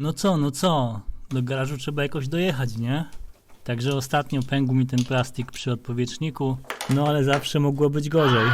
No co? Do garażu trzeba jakoś dojechać, nie? Także ostatnio pękł mi ten plastik przy odpowietrzniku, no ale zawsze mogło być gorzej.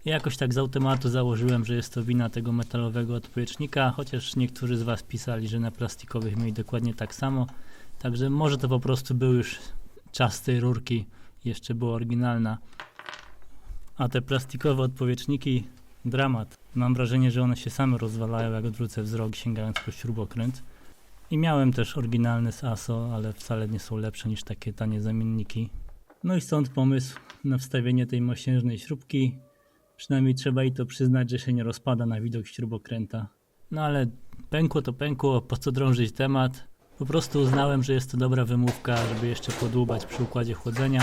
Jakoś tak z automatu założyłem, że jest to wina tego metalowego odpowietrznika, chociaż niektórzy z Was pisali, że na plastikowych mieli dokładnie tak samo. Także może to po prostu był już czas tej rurki, jeszcze była oryginalna. A te plastikowe odpowietrzniki, dramat. Mam wrażenie, że one się same rozwalają, jak odwrócę wzrok, sięgając po śrubokręt. I miałem też oryginalne z ASO, ale wcale nie są lepsze niż takie tanie zamienniki. No i stąd pomysł na wstawienie tej mosiężnej śrubki. Przynajmniej trzeba jej to przyznać, że się nie rozpada na widok śrubokręta. No ale pękło to pękło, po co drążyć temat? Po prostu uznałem, że jest to dobra wymówka, żeby jeszcze podłubać przy układzie chłodzenia.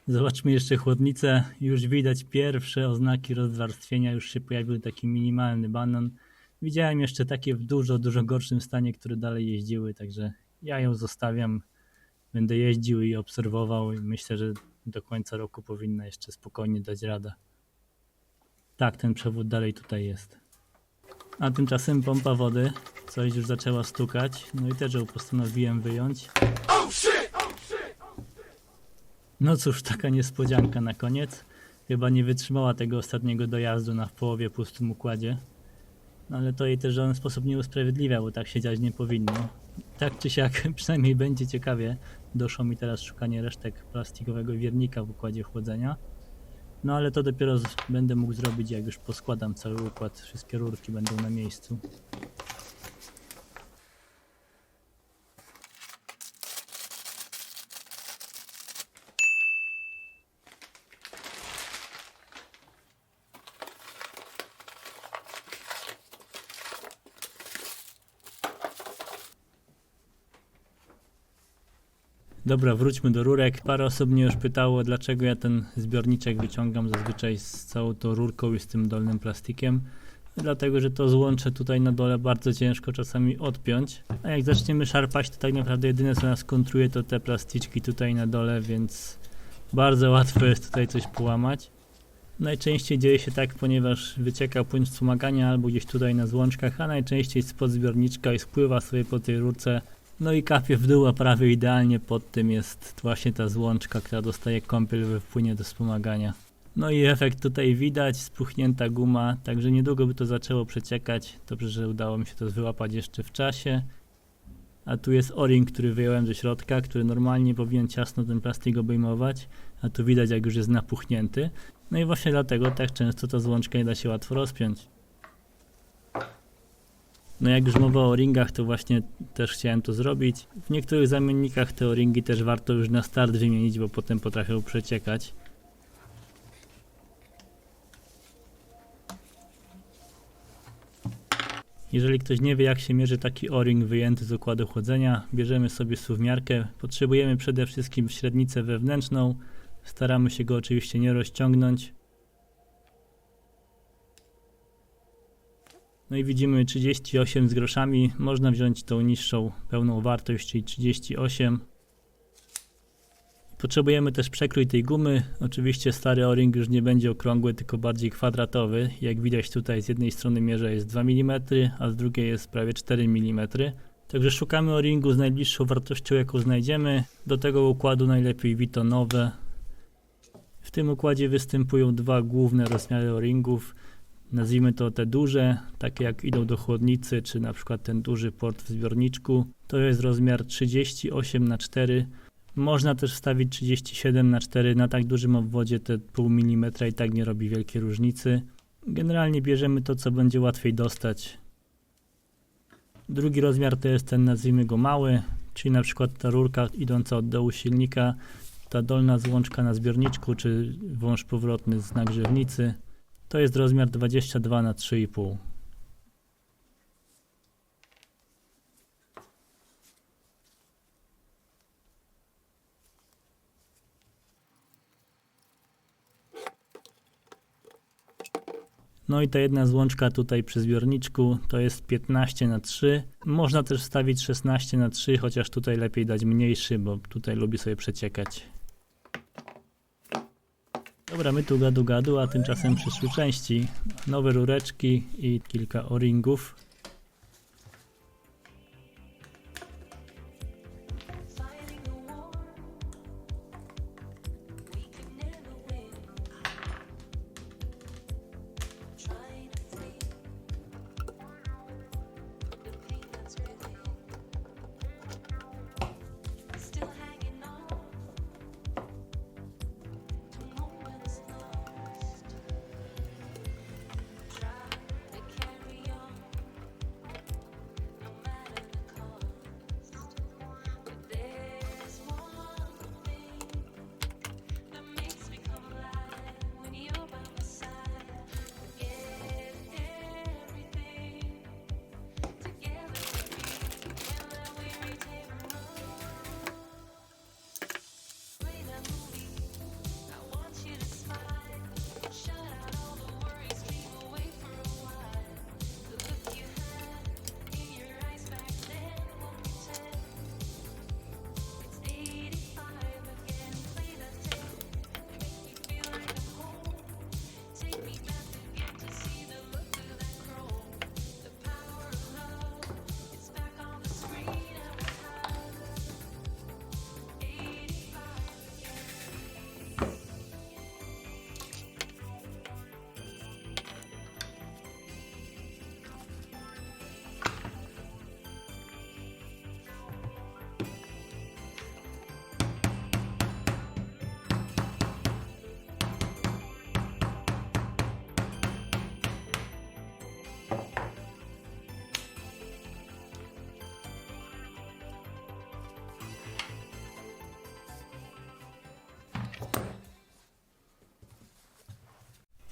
Zobaczmy jeszcze chłodnicę. Już widać pierwsze oznaki rozwarstwienia. Już się pojawił taki minimalny banan. Widziałem jeszcze takie w dużo gorszym stanie, które dalej jeździły, także ja ją zostawiam. Będę jeździł i obserwował i myślę, że do końca roku powinna jeszcze spokojnie dać radę. Tak, ten przewód dalej tutaj jest. A tymczasem pompa wody. Coś już zaczęła stukać. No i też ją postanowiłem wyjąć. No cóż, taka niespodzianka na koniec. Chyba nie wytrzymała tego ostatniego dojazdu na w połowie pustym układzie. No ale to jej też w żaden sposób nie usprawiedliwia, bo tak się dziać nie powinno. Tak czy siak, przynajmniej będzie ciekawie. Doszło mi teraz szukanie resztek plastikowego wiernika w układzie chłodzenia. No ale to dopiero będę mógł zrobić, jak już poskładam cały układ. Wszystkie rurki będą na miejscu. Dobra, wróćmy do rurek. Parę osób mnie już pytało, dlaczego ja ten zbiorniczek wyciągam zazwyczaj z całą tą rurką i z tym dolnym plastikiem. Dlatego, że to złącze tutaj na dole bardzo ciężko czasami odpiąć. A jak zaczniemy szarpać, to tak naprawdę jedyne co nas kontruje to te plasticzki tutaj na dole, więc bardzo łatwo jest tutaj coś połamać. Najczęściej dzieje się tak, ponieważ wycieka płyn wspomagania albo gdzieś tutaj na złączkach, a najczęściej spod zbiorniczka i spływa sobie po tej rurce. No i kapie w dół, a prawie idealnie pod tym jest właśnie ta złączka, która dostaje kąpiel we wpłynie do wspomagania. No i efekt tutaj widać, spuchnięta guma, także niedługo by to zaczęło przeciekać. Dobrze, że udało mi się to wyłapać jeszcze w czasie. A tu jest o-ring, który wyjąłem ze środka, który normalnie powinien ciasno ten plastik obejmować, a tu widać, jak już jest napuchnięty. No i właśnie dlatego tak często ta złączka nie da się łatwo rozpiąć. No jak już mowa o o-ringach, to właśnie też chciałem to zrobić. W niektórych zamiennikach te o-ringi też warto już na start wymienić, bo potem potrafią przeciekać. Jeżeli ktoś nie wie, jak się mierzy taki o-ring wyjęty z układu chłodzenia, bierzemy sobie suwmiarkę. Potrzebujemy przede wszystkim średnicę wewnętrzną. Staramy się go oczywiście nie rozciągnąć. No i widzimy 38 z groszami. Można wziąć tą niższą pełną wartość, czyli 38. Potrzebujemy też przekrój tej gumy. Oczywiście stary o-ring już nie będzie okrągły, tylko bardziej kwadratowy. Jak widać tutaj z jednej strony mierza jest 2 mm, a z drugiej jest prawie 4 mm. Także szukamy o-ringu z najbliższą wartością, jaką znajdziemy. Do tego układu najlepiej Vito nowe. W tym układzie występują dwa główne rozmiary o-ringów. Nazwijmy to te duże, takie jak idą do chłodnicy, czy na przykład ten duży port w zbiorniczku. To jest rozmiar 38×4. Można też wstawić 37×4. Na tak dużym obwodzie te pół milimetra i tak nie robi wielkiej różnicy. Generalnie bierzemy to, co będzie łatwiej dostać. Drugi rozmiar to jest ten, nazwijmy go mały, czyli na przykład ta rurka idąca od dołu silnika, ta dolna złączka na zbiorniczku, czy wąż powrotny z nagrzewnicy. To jest rozmiar 22 na 3,5. No i ta jedna złączka tutaj przy zbiorniczku to jest 15 na 3. Można też wstawić 16 na 3, chociaż tutaj lepiej dać mniejszy, bo tutaj lubi sobie przeciekać. Dobra, my tu gadu, a tymczasem przyszły części. Nowe rureczki i kilka o-ringów.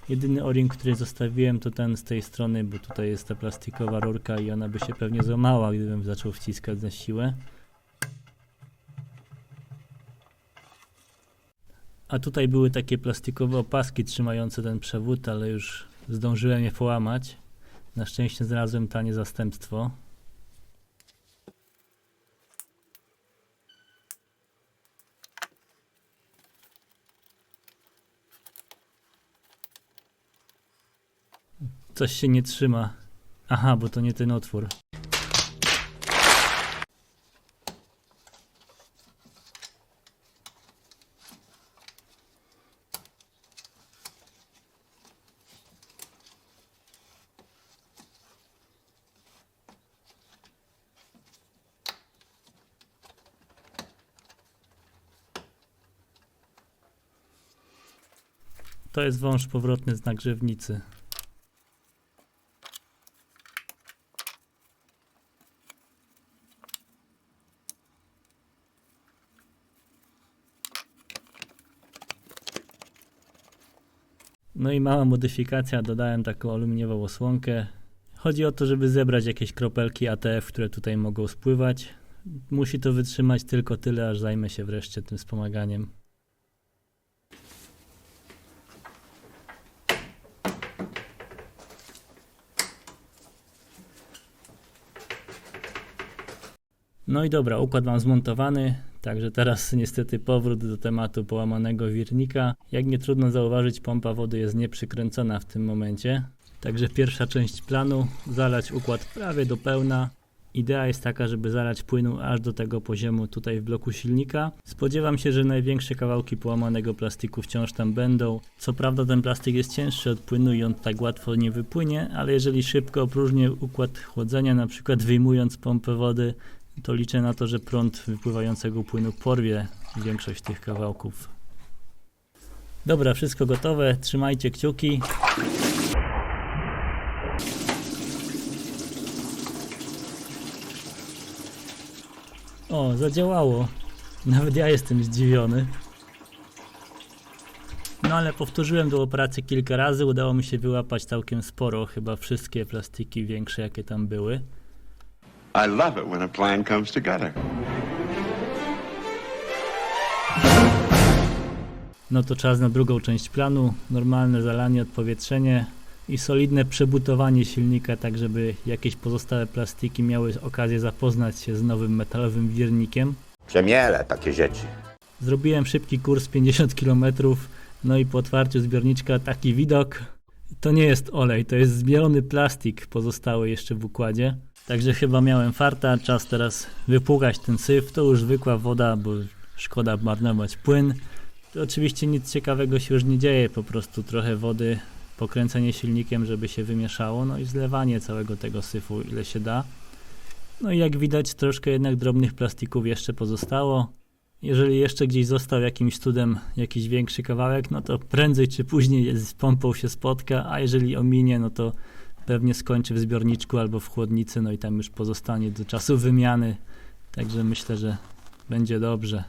Jedyny o-ring, który zostawiłem, to ten z tej strony, bo tutaj jest ta plastikowa rurka i ona by się pewnie złamała, gdybym zaczął wciskać na siłę. A tutaj były takie plastikowe opaski trzymające ten przewód, ale już zdążyłem je połamać. Na szczęście znalazłem tanie zastępstwo. Coś się nie trzyma. Aha, bo to nie ten otwór. To jest wąż powrotny z nagrzewnicy. No i mała modyfikacja, dodałem taką aluminiową osłonkę. Chodzi o to, żeby zebrać jakieś kropelki ATF, które tutaj mogą spływać. Musi to wytrzymać tylko tyle, aż zajmę się wreszcie tym wspomaganiem. No i dobra, układ mam zmontowany, także teraz niestety powrót do tematu połamanego wirnika. Jak nie trudno zauważyć, pompa wody jest nieprzykręcona w tym momencie. Także pierwsza część planu, zalać układ prawie do pełna. Idea jest taka, żeby zalać płynu aż do tego poziomu tutaj w bloku silnika. Spodziewam się, że największe kawałki połamanego plastiku wciąż tam będą. Co prawda ten plastik jest cięższy od płynu i on tak łatwo nie wypłynie, ale jeżeli szybko opróżnię układ chłodzenia, na przykład wyjmując pompę wody, to liczę na to, że prąd wypływającego płynu porwie większość tych kawałków. Dobra, wszystko gotowe, trzymajcie kciuki. O, zadziałało. Nawet ja jestem zdziwiony. No ale powtórzyłem tą operację kilka razy, udało mi się wyłapać całkiem sporo, chyba wszystkie plastiki większe jakie tam były. I love it when a plan comes together. No to czas na drugą część planu, normalne zalanie, odpowietrzenie i solidne przebutowanie silnika, tak żeby jakieś pozostałe plastiki miały okazję zapoznać się z nowym metalowym wirnikiem. Przemiele takie rzeczy. Zrobiłem szybki kurs 50 km, no i po otwarciu zbiorniczka taki widok. To nie jest olej, to jest zmielony plastik pozostały jeszcze w układzie. Także chyba miałem farta, czas teraz wypłukać ten syf, to już zwykła woda, bo szkoda marnować płyn. To oczywiście nic ciekawego się już nie dzieje, po prostu trochę wody, pokręcenie silnikiem, żeby się wymieszało, no i zlewanie całego tego syfu ile się da. No i jak widać troszkę jednak drobnych plastików jeszcze pozostało. Jeżeli jeszcze gdzieś został jakimś cudem jakiś większy kawałek, no to prędzej czy później z pompą się spotka, a jeżeli ominie, no to pewnie skończy w zbiorniczku albo w chłodnicy, no i tam już pozostanie do czasu wymiany. Także myślę, że będzie dobrze.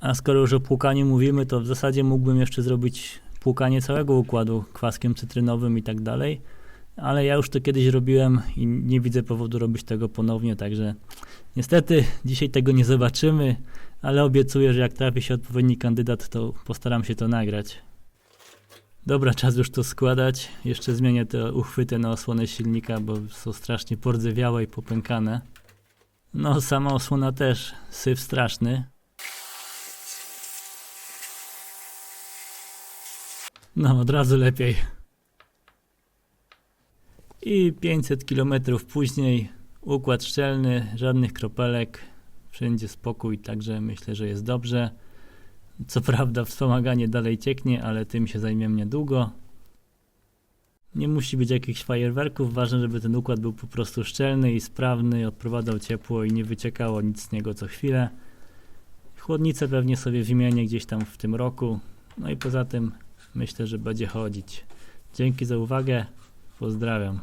A skoro już o płukaniu mówimy, to w zasadzie mógłbym jeszcze zrobić płukanie całego układu kwaskiem cytrynowym i tak dalej, ale ja już to kiedyś robiłem i nie widzę powodu robić tego ponownie, także niestety dzisiaj tego nie zobaczymy, ale obiecuję, że jak trafi się odpowiedni kandydat, to postaram się to nagrać. Dobra, czas już to składać. Jeszcze zmienię te uchwyty na osłonę silnika, bo są strasznie pordzewiałe i popękane. No, sama osłona też, syf straszny. No, od razu lepiej. I 500 km później układ szczelny, żadnych kropelek, wszędzie spokój, także myślę, że jest dobrze. Co prawda wspomaganie dalej cieknie, ale tym się zajmiemy niedługo. Nie musi być jakichś fajerwerków, ważne, żeby ten układ był po prostu szczelny i sprawny, odprowadzał ciepło i nie wyciekało nic z niego co chwilę. Chłodnicę pewnie sobie wymienię gdzieś tam w tym roku, no i poza tym myślę, że będzie chodzić. Dzięki za uwagę, pozdrawiam.